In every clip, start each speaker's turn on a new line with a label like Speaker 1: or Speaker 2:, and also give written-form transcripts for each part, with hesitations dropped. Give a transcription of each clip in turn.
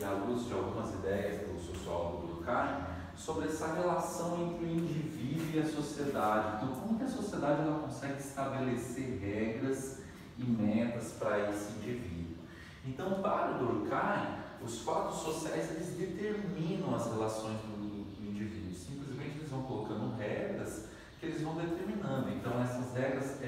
Speaker 1: e à luz de algumas ideias do sociólogo Durkheim, sobre essa relação entre o indivíduo e a sociedade. Então, como que a sociedade ela consegue estabelecer regras e metas para esse indivíduo? Então, para o Durkheim, os fatos sociais eles determinam as relações do indivíduo. Simplesmente eles vão colocando regras que eles vão determinando. Então, essas regras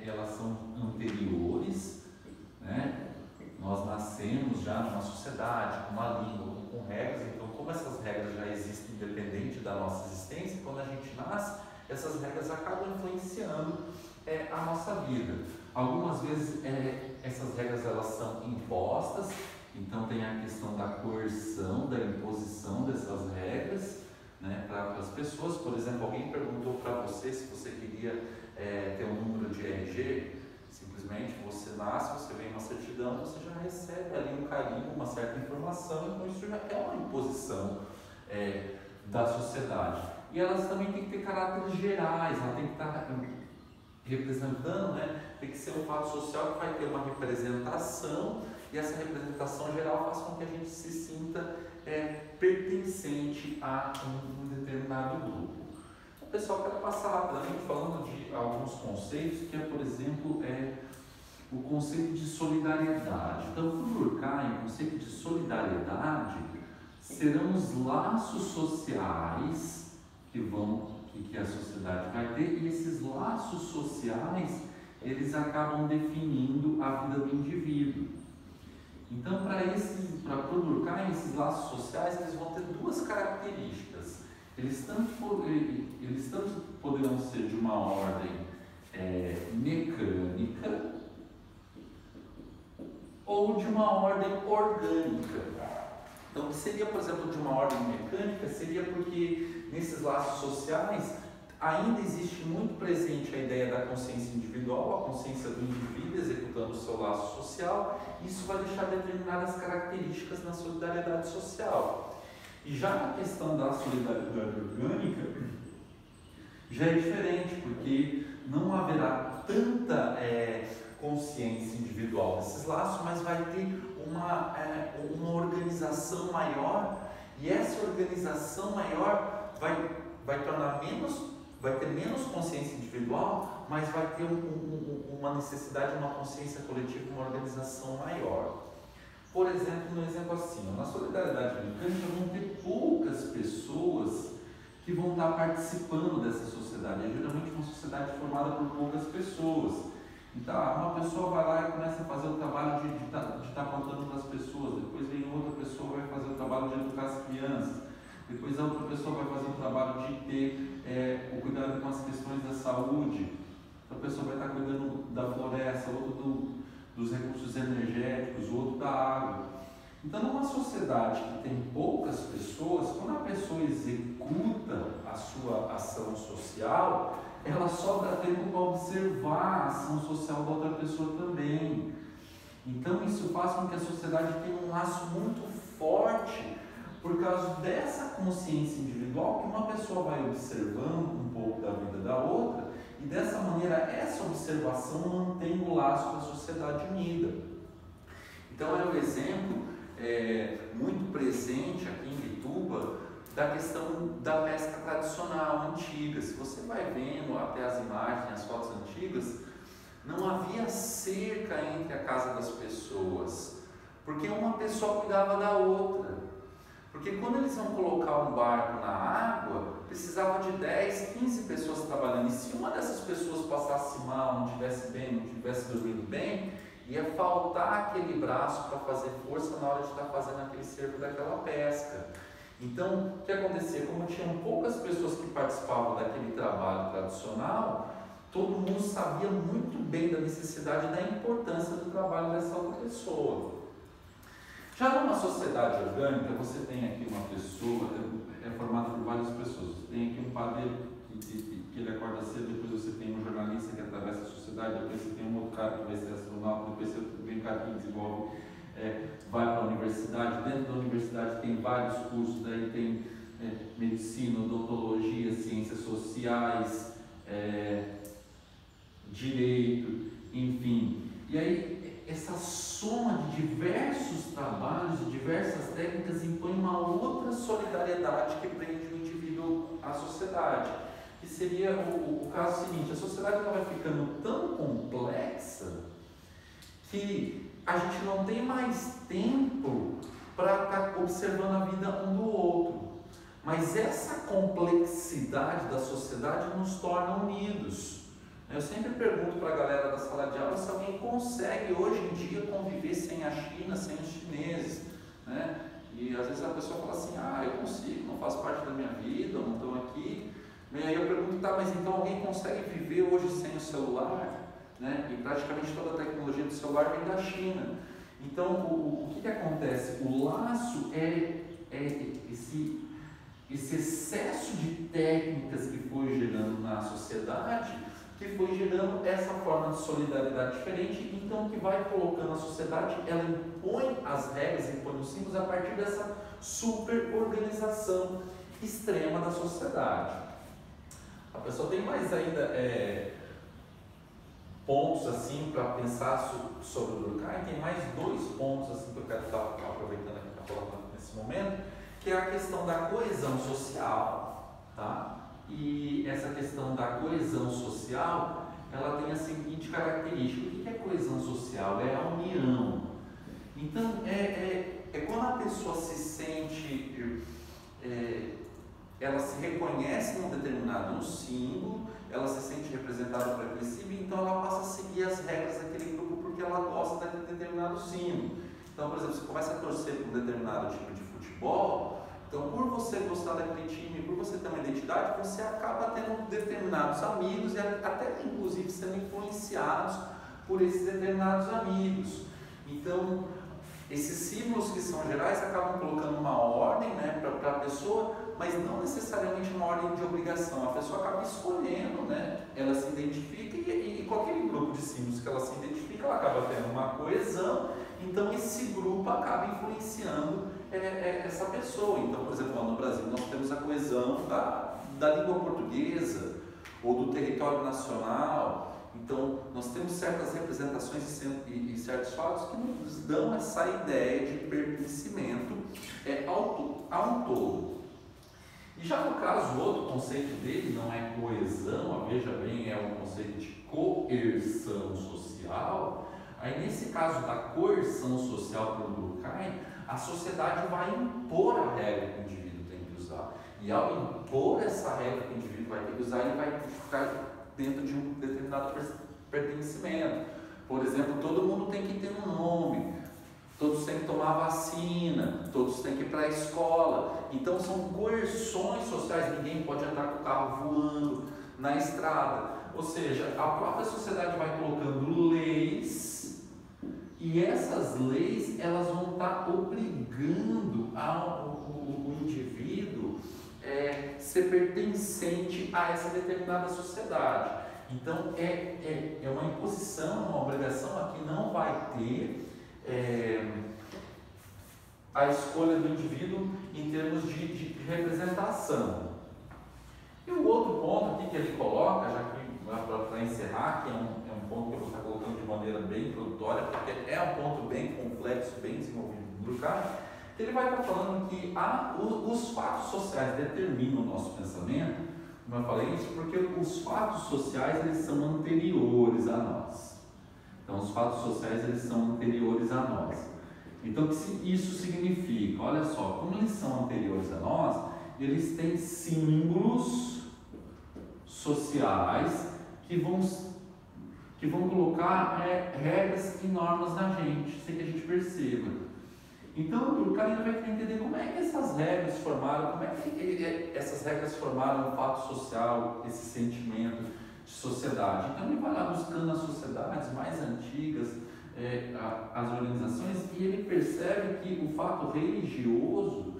Speaker 1: elas são anteriores, né? Nós nascemos já numa sociedade, com uma língua, com regras. Então, como essas regras já existem independente da nossa existência, quando a gente nasce, essas regras acabam influenciando a nossa vida. Algumas vezes essas regras elas são impostas, então tem a questão da coerção, da imposição dessas regras, né, para as pessoas. Por exemplo, alguém perguntou para você se você queria ter um número de RG. Simplesmente você nasce, você vem uma certidão, você já recebe ali um carimbo, uma certa informação, então isso já é uma imposição da sociedade. E elas também têm que ter caráteres gerais, ela tem que estar representando, né? Tem que ser um fato social que vai ter uma representação, e essa representação geral faz com que a gente se sinta pertencente a um determinado grupo. Pessoal, quero passar rapidamente falando de alguns conceitos, que é, por exemplo, o conceito de solidariedade. Então, para o Durkheim, o conceito de solidariedade serão os laços sociais que a sociedade vai ter, e esses laços sociais, eles acabam definindo a vida do indivíduo. Então, para o Durkheim, esses laços sociais, eles vão ter duas características. Eles tanto poderão ser de uma ordem mecânica ou de uma ordem orgânica. Então, o que seria, por exemplo, de uma ordem mecânica, seria porque nesses laços sociais ainda existe muito presente a ideia da consciência individual, a consciência do indivíduo executando o seu laço social. Isso vai deixar determinadas características na solidariedade social. E já na questão da solidariedade orgânica, já é diferente, porque não haverá tanta consciência individual desses laços, mas vai ter uma organização maior, e essa organização maior vai ter menos consciência individual, mas vai ter uma necessidade de uma consciência coletiva, uma organização maior. Por exemplo, no exemplo assim, na solidariedade mecânica vão ter poucas pessoas que vão estar participando dessa sociedade. É geralmente uma sociedade formada por poucas pessoas. Então, uma pessoa vai lá e começa a fazer o trabalho de estar contando para as pessoas, depois vem outra pessoa que vai fazer o trabalho de educar as crianças, depois a outra pessoa vai fazer o trabalho de ter o cuidado com as questões da saúde, outra pessoa vai estar cuidando da floresta, outro dos recursos energéticos, o outro da água. Então, numa sociedade que tem poucas pessoas, quando a pessoa executa a sua ação social, ela só dá tempo para observar a ação social da outra pessoa também. Então, isso faz com que a sociedade tenha um laço muito forte por causa dessa consciência individual, que uma pessoa vai observando um pouco da vida da outra, e dessa maneira essa observação mantém o laço da sociedade unida. Então é um exemplo muito presente aqui em Imbituba da questão da pesca tradicional antiga. Se você vai vendo até as imagens, as fotos antigas, não havia cerca entre a casa das pessoas, porque uma pessoa cuidava da outra. Porque quando eles iam colocar um barco na água, precisava de 10, 15 pessoas trabalhando. E se uma dessas pessoas passasse mal, não estivesse bem, não estivesse dormindo bem, ia faltar aquele braço para fazer força na hora de estar fazendo aquele cerco daquela pesca. Então, o que acontecia? Como tinham poucas pessoas que participavam daquele trabalho tradicional, todo mundo sabia muito bem da necessidade e da importância do trabalho dessa outra pessoa. Já numa sociedade orgânica, você tem aqui uma pessoa, é formada por várias pessoas. Você tem aqui um padeiro que ele acorda cedo, depois você tem um jornalista que atravessa a sociedade, depois você tem um outro cara que vai ser astronauta, depois você tem um cara que desenvolve, vai para a universidade. Dentro da universidade tem vários cursos, daí tem medicina, odontologia, ciências sociais, direito, enfim. E aí, essa soma de diversos trabalhos, de diversas técnicas, obrigatoriedade que prende o indivíduo à sociedade. Que seria o caso seguinte: a sociedade ela vai ficando tão complexa que a gente não tem mais tempo para estar observando a vida um do outro. Mas essa complexidade da sociedade nos torna unidos. Eu sempre pergunto para a galera da sala de aula se alguém consegue hoje em dia conviver sem a China, sem os chineses, né? E às vezes a pessoa fala assim: ah, eu consigo, não faz parte da minha vida, não estão aqui. E aí eu pergunto: tá, mas então alguém consegue viver hoje sem o celular? Né? E praticamente toda a tecnologia do celular vem da China. Então o que acontece? O laço é esse excesso de técnicas que foi gerando na sociedade, que foi gerando essa forma de solidariedade diferente, então que vai colocando a sociedade, ela impõe as regras, impõe os símbolos a partir dessa super organização extrema da sociedade. A pessoa tem mais ainda pontos assim para pensar sobre o Durkheim. Tem mais 2 pontos assim que eu quero estar aproveitando aqui para falar nesse momento, que é a questão da coesão social, tá? E essa questão da coesão social, ela tem a seguinte característica: o que é coesão social? É a união. Então, é quando a pessoa se sente, ela se reconhece num determinado símbolo, ela se sente representada por aquele símbolo, então ela passa a seguir as regras daquele grupo porque ela gosta daquele determinado símbolo. Então, por exemplo, você começa a torcer por um determinado tipo de futebol, então por você gostar daquele time, por você ter uma identidade, você acaba tendo determinados amigos e até inclusive sendo influenciados por esses determinados amigos. Então, esses símbolos que são gerais acabam colocando uma ordem, né, para a pessoa, mas não necessariamente uma ordem de obrigação. A pessoa acaba escolhendo, né, ela se identifica e com aquele grupo de símbolos que ela se identifica, ela acaba tendo uma coesão. Então esse grupo acaba influenciando essa pessoa. Então, por exemplo, lá no Brasil nós temos a coesão da língua portuguesa ou do território nacional. Então nós temos certas representações e certos fatos que nos dão essa ideia de pertencimento a um todo. E já no caso, o outro conceito dele não é coesão, veja bem, é um conceito de coerção social. Aí nesse caso da coerção social pelo Durkheim, a sociedade vai impor a regra que o indivíduo tem que usar. E ao impor essa regra que o indivíduo vai ter que usar, ele vai ficar dentro de um determinado pertencimento. Por exemplo, todo mundo tem que ter um nome, todos têm que tomar vacina, todos têm que ir para a escola. Então são coerções sociais, ninguém pode andar com o carro voando na estrada. Ou seja, a própria sociedade vai colocando leis, e essas leis elas vão estar obrigando o indivíduo ser pertencente a essa determinada sociedade. Então é uma imposição, uma obrigação. Aqui não vai ter a escolha do indivíduo em termos de representação. E o outro ponto aqui que ele coloca, já que para encerrar, que é um ponto que eu vou estar colocando de maneira bem introdutória, porque é um ponto bem complexo, bem desenvolvido no Durkheim, que ele vai estar falando que os fatos sociais determinam o nosso pensamento. Como eu falei isso, porque os fatos sociais eles são anteriores a nós. Então os fatos sociais eles são anteriores a nós. Então o que isso significa? Olha só, como eles são anteriores a nós, eles têm símbolos sociais que vão colocar regras e normas na gente, sem que a gente perceba. Então o Durkheim vai querer entender como é que essas regras formaram, como é que essas regras formaram o fato social, esse sentimento de sociedade. Então ele vai lá buscando as sociedades mais antigas, as organizações, e ele percebe que o fato religioso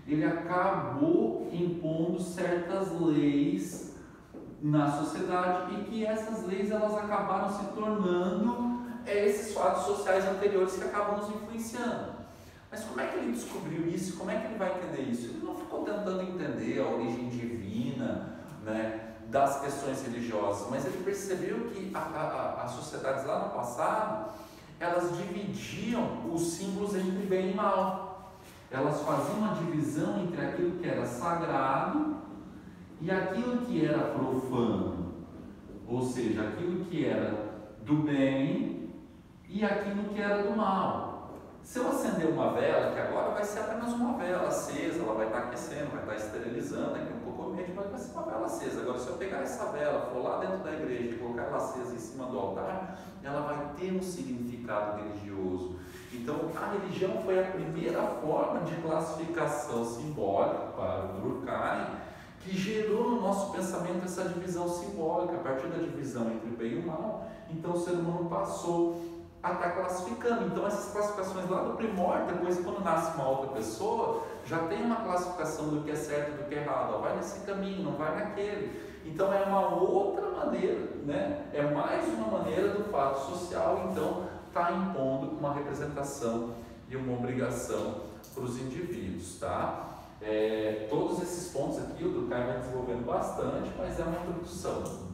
Speaker 1: ele acabou impondo certas leis na sociedade e que essas leis elas acabaram se tornando esses fatos sociais anteriores que acabam nos influenciando. Mas como é que ele descobriu isso? Como é que ele vai entender isso? Ele não ficou tentando entender a origem divina, né, das questões religiosas, mas ele percebeu que as sociedades lá no passado, elas dividiam os símbolos entre bem e mal. elas faziam uma divisão entre aquilo que era sagrado e aquilo que era profano, ou seja, aquilo que era do bem e aquilo que era do mal. Se eu acender uma vela, que agora vai ser apenas uma vela acesa, ela vai estar aquecendo, vai estar esterilizando, daqui um pouco vai ser uma vela acesa. Agora, se eu pegar essa vela, for lá dentro da igreja e colocar ela acesa em cima do altar, ela vai ter um significado religioso. Então, a religião foi a primeira forma de classificação simbólica para o Durkheim, que gerou no nosso pensamento essa divisão simbólica. A partir da divisão entre o bem e o mal, então o ser humano passou a estar classificando. Então essas classificações lá do primórdio, depois quando nasce uma outra pessoa, já tem uma classificação do que é certo e do que é errado. Vai nesse caminho, não vai naquele. Então é uma outra maneira, né? É mais uma maneira do fato social, então, está impondo uma representação e uma obrigação para os indivíduos, tá? Todos esses pontos aqui o Durkheim vai desenvolvendo bastante, mas é uma introdução.